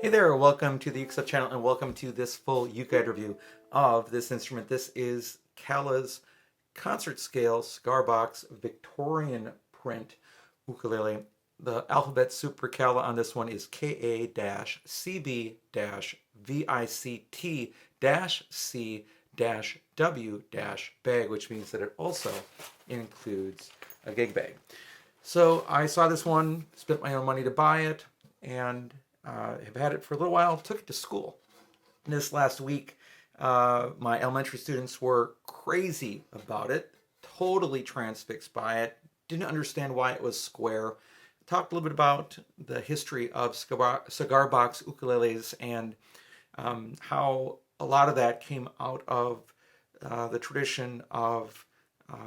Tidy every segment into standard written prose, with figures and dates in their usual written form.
Hey there, welcome to the UkeStuff channel and welcome to this full UkeGuide review of this instrument. This is Kala's concert scale cigar box Victorian print ukulele. The alphabet soup for Kala on this one is KA-CB-VICT-C-W-BAG, which means that it also includes a gig bag. So I saw this one, spent my own money to buy it, and have had it for a little while, took it to school. This last week, my elementary students were crazy about it, totally transfixed by it, didn't understand why it was square. Talked a little bit about the history of cigar box ukuleles and how a lot of that came out of the tradition of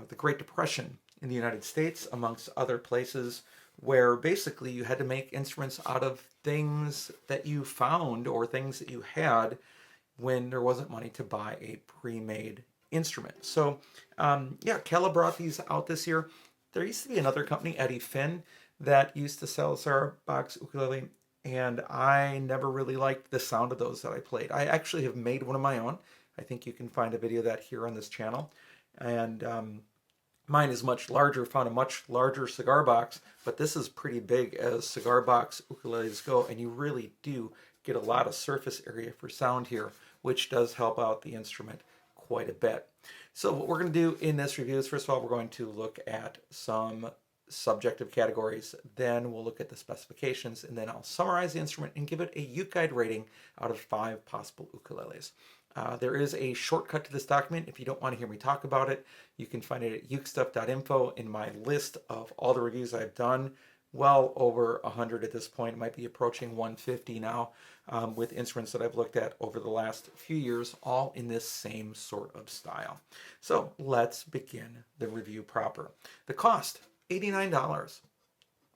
the Great Depression in the United States, amongst other places, where basically you had to make instruments out of things that you found or things that you had when there wasn't money to buy a pre-made instrument. So yeah, Kala brought these out this year. There used to be another company, Eddie Finn, that used to sell cigar box ukulele, and I never really liked the sound of those that I played. I actually have made one of my own. I think you can find a video of that here on this channel. And mine is much larger, found a much larger cigar box, but this is pretty big as cigar box ukuleles go, and you really do get a lot of surface area for sound here, which does help out the instrument quite a bit. So what we're going to do in this review is, first of all, we're going to look at some subjective categories, then we'll look at the specifications, and then I'll summarize the instrument and give it a UkeGuide rating out of 5 possible ukuleles. There is a shortcut to this document. If you don't want to hear me talk about it, you can find it at ukestuff.info in my list of all the reviews I've done. Well over 100 at this point. It might be approaching 150 now, with instruments that I've looked at over the last few years, all in this same sort of style. So let's begin the review proper. The cost, $89.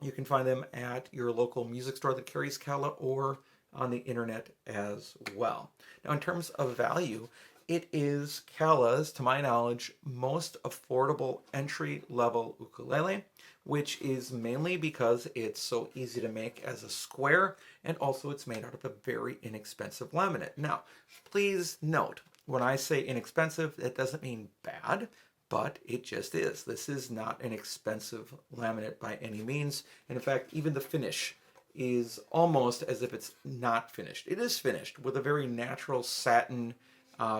You can find them at your local music store that carries Kala or on the internet as well. Now, in terms of value, it is Kala's, to my knowledge, most affordable entry-level ukulele, which is mainly because it's so easy to make as a square, and also it's made out of a very inexpensive laminate. Now, please note, when I say inexpensive, it doesn't mean bad, but it just is. This is not an expensive laminate by any means, and in fact, even the finish is almost as if it's not finished. It is finished with a very natural satin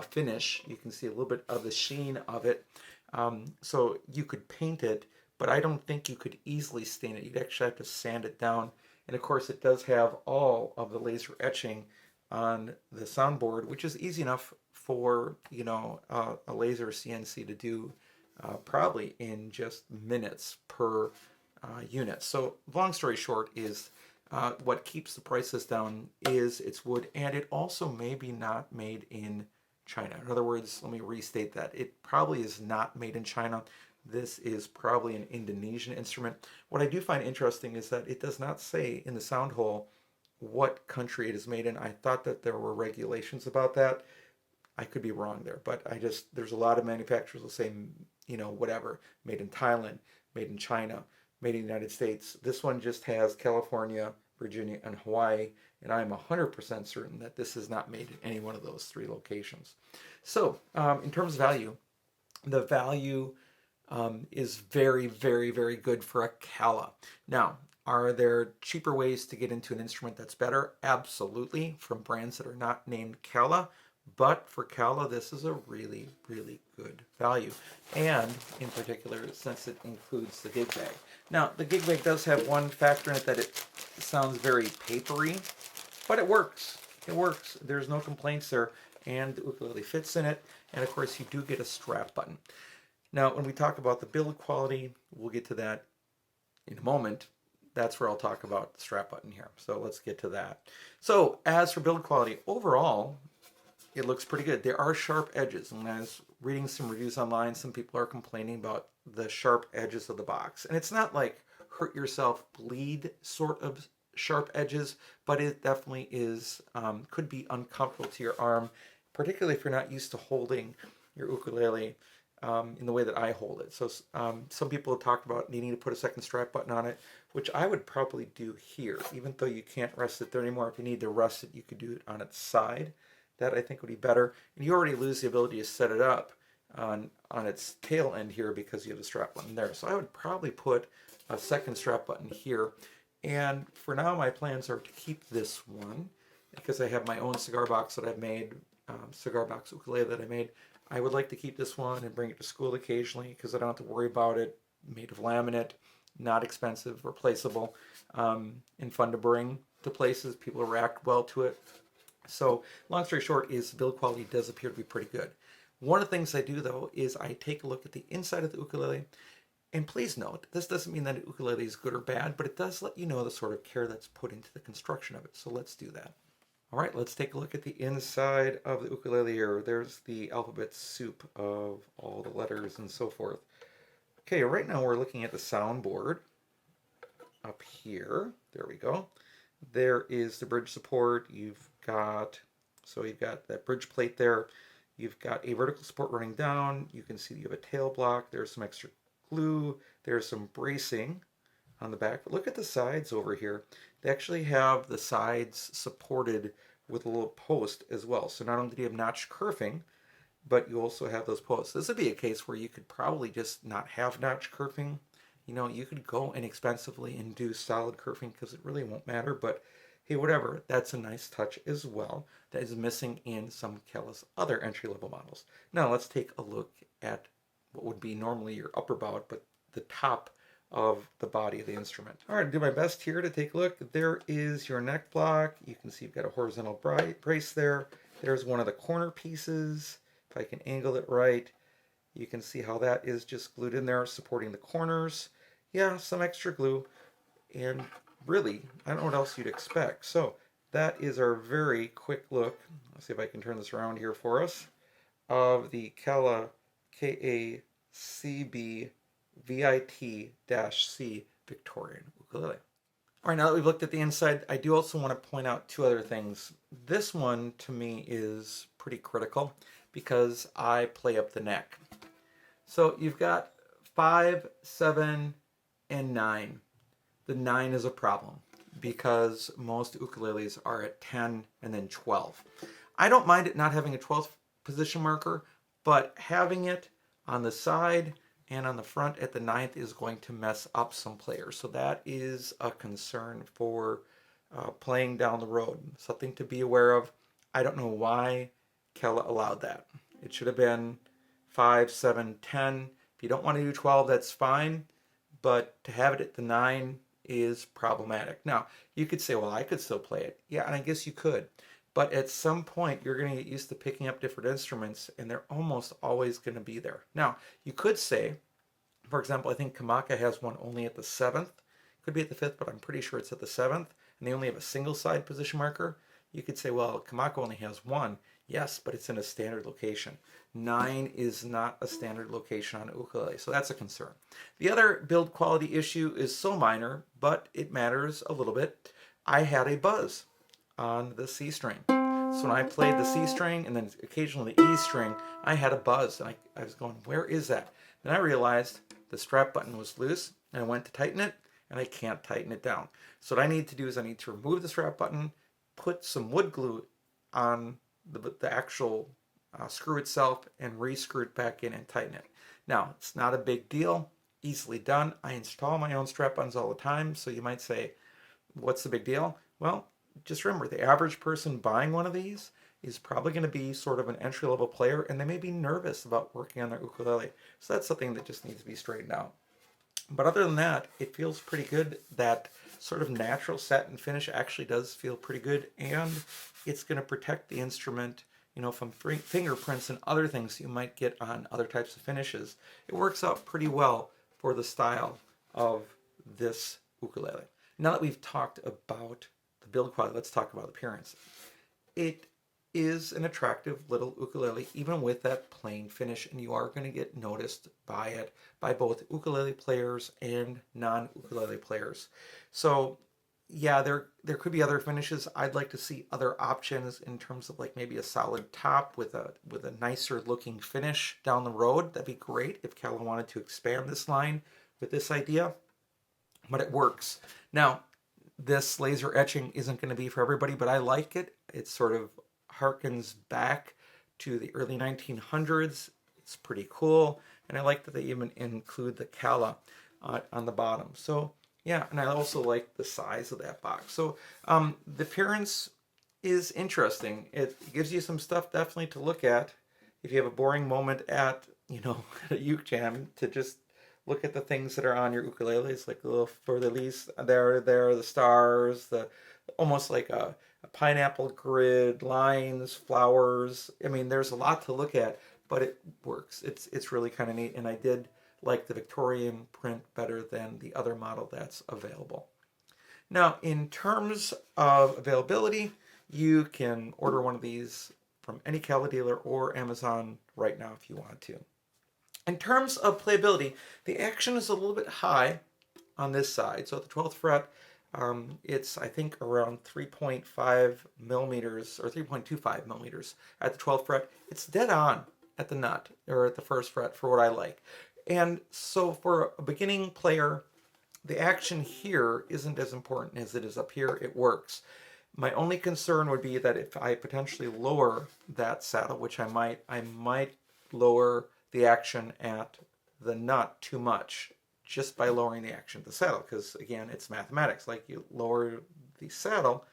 finish. You can see a little bit of the sheen of it. So you could paint it, but I don't think you could easily stain it. You'd actually have to sand it down. And of course, it does have all of the laser etching on the soundboard, which is easy enough for, you know, a laser CNC to do probably in just minutes per unit. So long story short is, what keeps the prices down is its wood, and it also may be not made in China. In other words, let me restate that. It probably is not made in China. This is probably an Indonesian instrument. What I do find interesting is that it does not say in the sound hole what country it is made in. I thought that there were regulations about that. I could be wrong there, but there's a lot of manufacturers will say, you know, whatever, made in Thailand, made in China, made in the United States. This one just has California, Virginia, and Hawaii, and I'm 100% certain that this is not made in any one of those 3 locations. So, in terms of value, the value is very, very, very good for a Kala. Now, are there cheaper ways to get into an instrument that's better? Absolutely, from brands that are not named Kala. But for Kala, this is a really, really good value. And in particular, since it includes the gig bag. Now, the gig bag does have one factor in it, that it sounds very papery, but it works. It works. There's no complaints there. And the ukulele fits in it. And of course, you do get a strap button. Now, when we talk about the build quality, we'll get to that in a moment. That's where I'll talk about the strap button here. So let's get to that. So as for build quality, overall, it looks pretty good. There are sharp edges, and when I was reading some reviews online, some people are complaining about the sharp edges of the box. And it's not like hurt yourself, bleed sort of sharp edges, but it definitely is, could be uncomfortable to your arm, particularly if you're not used to holding your ukulele in the way that I hold it. So some people have talked about needing to put a second strap button on it, which I would probably do here, even though you can't rest it there anymore. If you need to rest it, you could do it on its side. That I think would be better. And you already lose the ability to set it up on its tail end here because you have the strap button there. So I would probably put a second strap button here. And for now, my plans are to keep this one because I have my own cigar box that I've made, cigar box ukulele that I made. I would like to keep this one and bring it to school occasionally because I don't have to worry about it. Made of laminate, not expensive, replaceable, and fun to bring to places. People react well to it. So long story short is the build quality does appear to be pretty good. One of the things I do though is I take a look at the inside of the ukulele. And please note, this doesn't mean that an ukulele is good or bad, but it does let you know the sort of care that's put into the construction of it. So let's do that. All right, let's take a look at the inside of the ukulele here. There's the alphabet soup of all the letters and so forth. Okay, right now we're looking at the soundboard up here. There we go. There is the bridge support. You've got that bridge plate there. You've got a vertical support running down. You can see you have a tail block. There's some extra glue. There's some bracing on the back. But look at the sides over here. They actually have the sides supported with a little post as well. So not only do you have notch kerfing, but you also have those posts. This would be a case where you could probably just not have notch kerfing. You know, you could go inexpensively and do solid kerfing because it really won't matter. But hey, whatever, that's a nice touch as well. That is missing in some Kala's other entry-level models. Now let's take a look at what would be normally your upper bow, but the top of the body of the instrument. All right, I'll do my best here to take a look. There is your neck block. You can see you've got a horizontal brace there. There's one of the corner pieces. If I can angle it right, you can see how that is just glued in there, supporting the corners. Yeah, some extra glue. And really, I don't know what else you'd expect. So that is our very quick look. Let's see if I can turn this around here for us, of the Kala KA-CB-VICT-C Victorian ukulele. All right, now that we've looked at the inside, I do also want to point out two other things. This one, to me, is pretty critical because I play up the neck. So you've got 5, 7, and 9. The 9 is a problem because most ukuleles are at 10 and then 12. I don't mind it not having a 12th position marker, but having it on the side and on the front at the 9th is going to mess up some players. So that is a concern for playing down the road. Something to be aware of. I don't know why Kala allowed that. It should have been 5, 7, 10. If you don't want to do 12, that's fine. But to have it at the 9 is problematic. Now, you could say, well, I could still play it. Yeah, and I guess you could. But at some point, you're going to get used to picking up different instruments, and they're almost always going to be there. Now, you could say, for example, I think Kamaka has one only at the 7th. Could be at the 5th, but I'm pretty sure it's at the 7th. And they only have a single side position marker. You could say, well, Kamaka only has one. Yes, but it's in a standard location. 9 is not a standard location on ukulele, so that's a concern. The other build quality issue is so minor, but it matters a little bit. I had a buzz on the C string. So when I played the C string and then occasionally the E string, I had a buzz. And I was going, where is that? Then I realized the strap button was loose, and I went to tighten it, and I can't tighten it down. So what I need to do is I need to remove the strap button, put some wood glue on the actual screw itself, and re-screw it back in and tighten it. Now, it's not a big deal, easily done. I install my own strap buttons all the time, so you might say, what's the big deal? Well, just remember, the average person buying one of these is probably going to be sort of an entry-level player, and they may be nervous about working on their ukulele. So that's something that just needs to be straightened out. But other than that, it feels pretty good. That sort of natural satin finish actually does feel pretty good, and it's going to protect the instrument, you know, from fingerprints and other things you might get on other types of finishes. It works out pretty well for the style of this ukulele. Now that we've talked about the build quality, let's talk about appearance. It is an attractive little ukulele, even with that plain finish, and you are going to get noticed by it by both ukulele players and non-ukulele players. So yeah, there could be other finishes. I'd like to see other options in terms of like maybe a solid top with a nicer looking finish down the road. That'd be great if Calla wanted to expand this line with this idea, but it works. Now, this laser etching isn't going to be for everybody, but I like it. It sort of harkens back to the early 1900s. It's pretty cool, and I like that they even include the Calla on the bottom. So yeah, and I also like the size of that box. So the appearance is interesting. It gives you some stuff definitely to look at if you have a boring moment at, a Uke Jam, to just look at the things that are on your ukuleles, like the little fleur-de-lis there, the stars, the almost like a pineapple grid, lines, flowers. I mean, there's a lot to look at, but it works. It's really kind of neat, and I did like the Victorian print better than the other model that's available. Now, in terms of availability, you can order one of these from any Calla dealer or Amazon right now if you want to. In terms of playability, the action is a little bit high on this side. So at the 12th fret, it's, I think, around 3.5 millimeters or 3.25 millimeters at the 12th fret. It's dead on at the nut, or at the first fret, for what I like. And so for a beginning player, the action here isn't as important as it is up here. It works. My only concern would be that if I potentially lower that saddle, which I might lower the action at the nut too much just by lowering the action at the saddle, because again, it's mathematics. Like, you lower the saddle,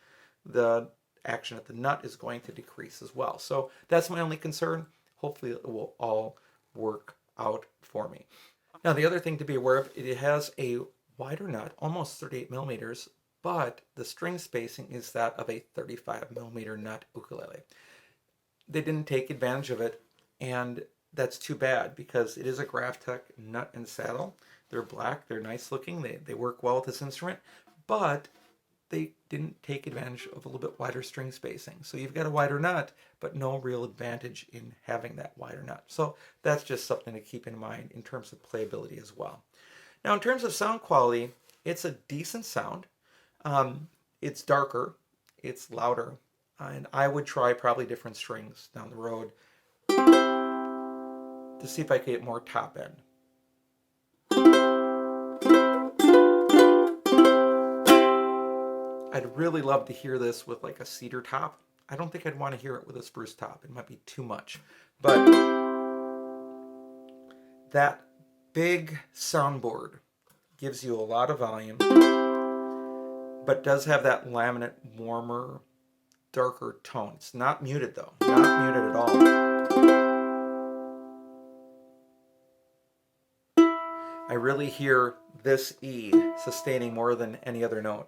the action at the nut is going to decrease as well. So that's my only concern. Hopefully it will all work out for me. Now, the other thing to be aware of, it has a wider nut, almost 38 millimeters, but the string spacing is that of a 35 millimeter nut ukulele. They didn't take advantage of it, and that's too bad, because it is a Graphtec nut and saddle. They're black, they're nice looking, they work well with this instrument, but they didn't take advantage of a little bit wider string spacing. So you've got a wider nut, but no real advantage in having that wider nut. So that's just something to keep in mind in terms of playability as well. Now, in terms of sound quality, it's a decent sound. It's darker, it's louder, and I would try probably different strings down the road to see if I could get more top end. I'd really love to hear this with like a cedar top. I don't think I'd want to hear it with a spruce top. It might be too much. But that big soundboard gives you a lot of volume, but does have that laminate, warmer, darker tone. It's not muted though. Not muted at all. I really hear this E sustaining more than any other note.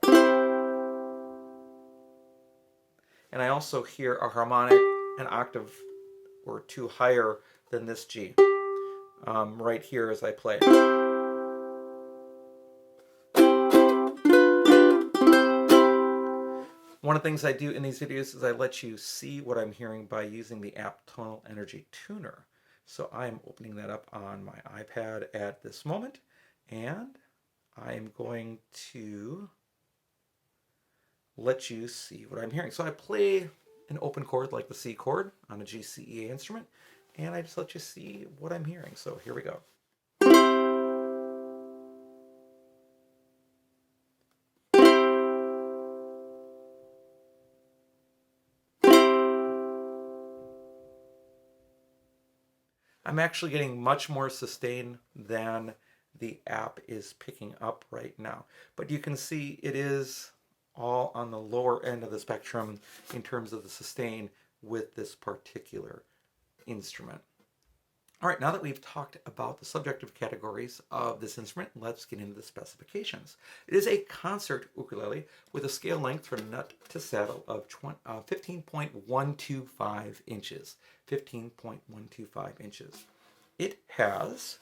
And I also hear a harmonic an octave or two higher than this G right here as I play. One of the things I do in these videos is I let you see what I'm hearing by using the app Tonal Energy Tuner. So I'm opening that up on my iPad at this moment, and I'm going to let you see what I'm hearing. So I play an open chord like the C chord on a GCEA instrument, and I just let you see what I'm hearing. So here we go. I'm actually getting much more sustain than the app is picking up right now. But you can see it is all on the lower end of the spectrum in terms of the sustain with this particular instrument. All right, now that we've talked about the subjective categories of this instrument, let's get into the specifications. It is a concert ukulele with a scale length from nut to saddle of 15.125 inches. 15.125 inches. It has,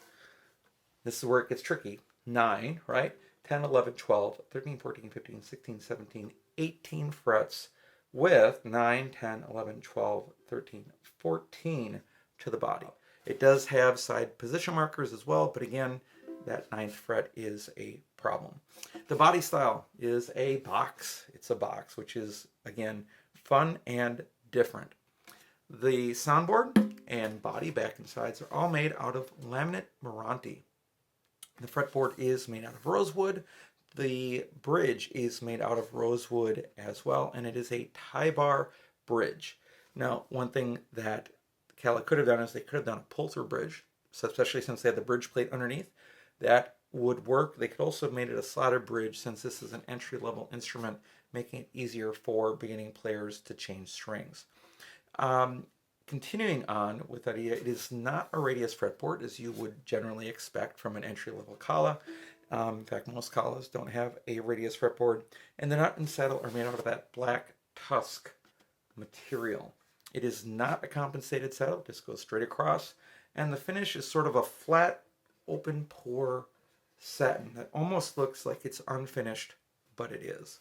this is where it gets tricky, 9, right? 10, 11, 12, 13, 14, 15, 16, 17, 18 frets with 9, 10, 11, 12, 13, 14 to the body. It does have side position markers as well, but again, that 9th fret is a problem. The body style is a box. It's a box, which is, again, fun and different. The soundboard and body, back and sides are all made out of laminate Meranti. The fretboard is made out of rosewood. The bridge is made out of rosewood as well, and it is a tie bar bridge. Now, one thing that Kala could have done is they could have done a pull-through bridge, so especially since they had the bridge plate underneath. That would work. They could also have made it a slotted bridge since this is an entry-level instrument, making it easier for beginning players to change strings. Continuing on with that idea, it is not a radius fretboard as you would generally expect from an entry-level Kala. In fact, most Kalas don't have a radius fretboard, and the nut and saddle are made out of that black tusk material. It is not a compensated saddle, it just goes straight across, and the finish is sort of a flat, open pore satin that almost looks like it's unfinished, but it is.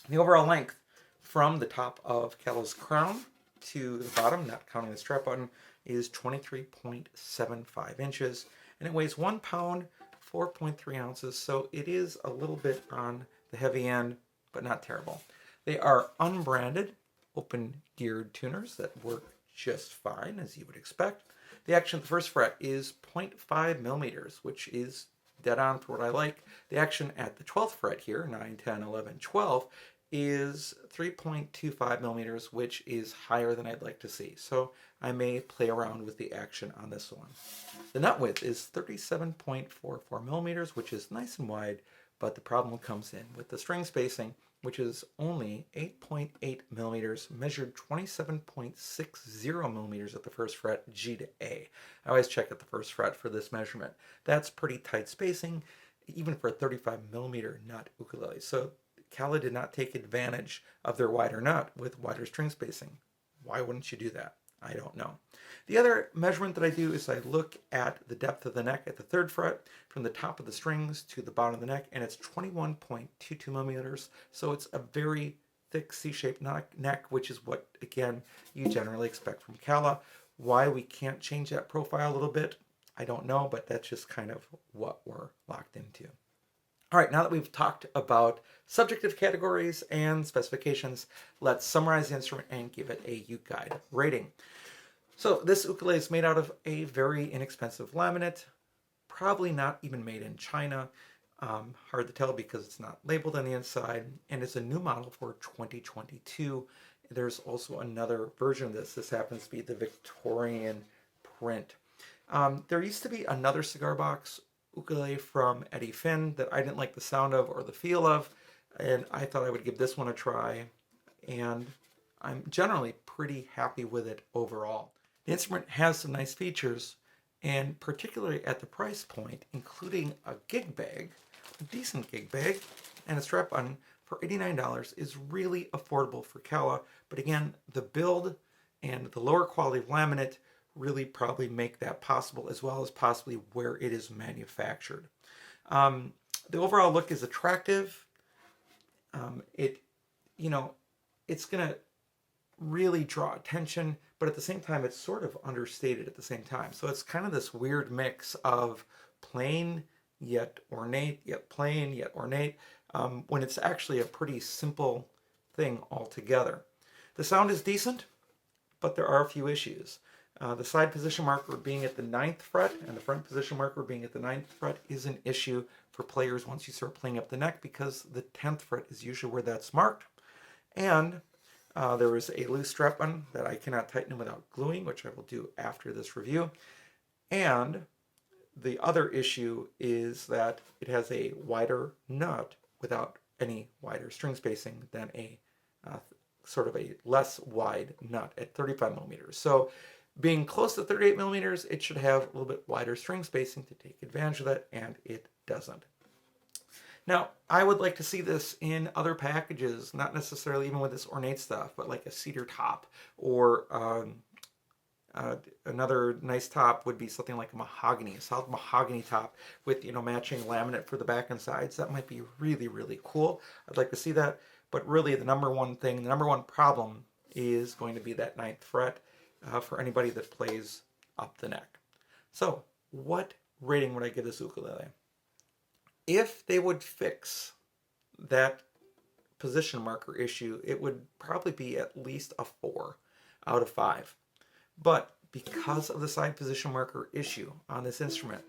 The overall length from the top of Kala's crown to the bottom, not counting the strap button, is 23.75 inches, and it weighs 1 pound, 4.3 ounces, so it is a little bit on the heavy end, but not terrible. They are unbranded, open-geared tuners that work just fine, as you would expect. The action at the first fret is 0.5 millimeters, which is dead on for what I like. The action at the 12th fret here, 9, 10, 11, 12, is 3.25 millimeters, which is higher than I'd like to see. So I may play around with the action on this one. The nut width is 37.44 millimeters, which is nice and wide, but the problem comes in with the string spacing, which is only 8.8 millimeters, measured 27.60 millimeters at the first fret, G to A. I always check at the first fret for this measurement. That's pretty tight spacing, even for a 35 millimeter nut ukulele. So Kala did not take advantage of their wider nut with wider string spacing. Why wouldn't you do that? I don't know. The other measurement that I do is I look at the depth of the neck at the 3rd fret from the top of the strings to the bottom of the neck, and it's 21.22 millimeters. So it's a very thick C-shaped neck, which is what, again, you generally expect from Kala. Why we can't change that profile a little bit, I don't know, but that's just kind of what we're locked into. All right, now that we've talked about subjective categories and specifications, let's summarize the instrument and give it a UkeGuide rating. So this ukulele is made out of a very inexpensive laminate, probably not even made in China. Hard to tell because it's not labeled on the inside, and it's a new model for 2022. There's also another version of this. This happens to be the Victorian print. There used to be another cigar box ukulele from Eddie Finn that I didn't like the sound of or the feel of, and I thought I would give this one a try, and I'm generally pretty happy with it overall. The instrument has some nice features, and particularly at the price point, including a gig bag, a decent gig bag, and a strap button for $89 is really affordable for Kala, but again, the build and the lower quality of laminate really probably make that possible, as well as possibly where it is manufactured. The overall look is attractive. It's gonna really draw attention, but at the same time, it's sort of understated at the same time. So it's kind of this weird mix of plain yet ornate, yet plain yet ornate, when it's actually a pretty simple thing altogether. The sound is decent, but there are a few issues. The side position marker being at the 9th fret and the front position marker being at the 9th fret is an issue for players once you start playing up the neck, because the 10th fret is usually where that's marked. And there is a loose strap button that I cannot tighten without gluing, which I will do after this review. And the other issue is that it has a wider nut without any wider string spacing than a sort of a less wide nut at 35 millimeters. So being close to 38 millimeters, it should have a little bit wider string spacing to take advantage of that, and it doesn't. Now, I would like to see this in other packages, not necessarily even with this ornate stuff, but like a cedar top, or another nice top would be something like a mahogany, a solid mahogany top with, matching laminate for the back and sides. That might be really, really cool. I'd like to see that, but really the number one problem is going to be that 9th fret for anybody that plays up the neck. So, what rating would I give this ukulele? If they would fix that position marker issue, it would probably be at least a 4 out of 5. But because of the side position marker issue on this instrument,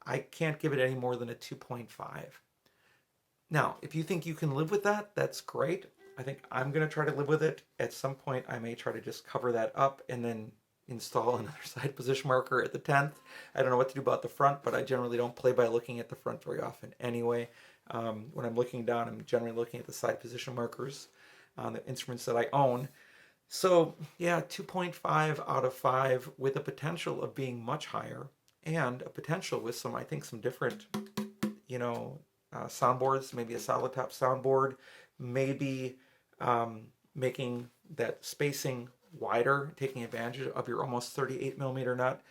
I can't give it any more than a 2.5. Now, if you think you can live with that, that's great. I think I'm going to try to live with it. At some point, I may try to just cover that up and then install another side position marker at the 10th. I don't know what to do about the front, but I generally don't play by looking at the front very often anyway. When I'm looking down, I'm generally looking at the side position markers on the instruments that I own. So yeah, 2.5 out of 5 with a potential of being much higher, and a potential with some, I think, some different, soundboards, maybe a solid top soundboard, maybe making that spacing wider, taking advantage of your almost 38 millimeter nut.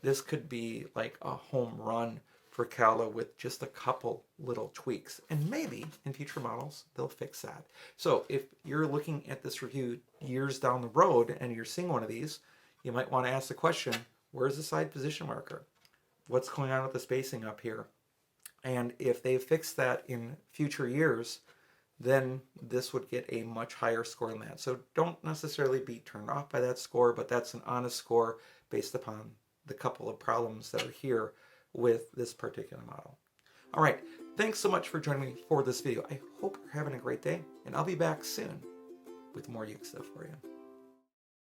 This could be like a home run for Cala with just a couple little tweaks, and maybe in future models they'll fix that. So if you're looking at this review years down the road and you're seeing one of these, you might want to ask the question, where's the side position marker? What's going on with the spacing up here? And if they fix that in future years, then this would get a much higher score than that. So don't necessarily be turned off by that score, but that's an honest score based upon the couple of problems that are here with this particular model. All right, thanks so much for joining me for this video. I hope you're having a great day, and I'll be back soon with more Uke stuff for you.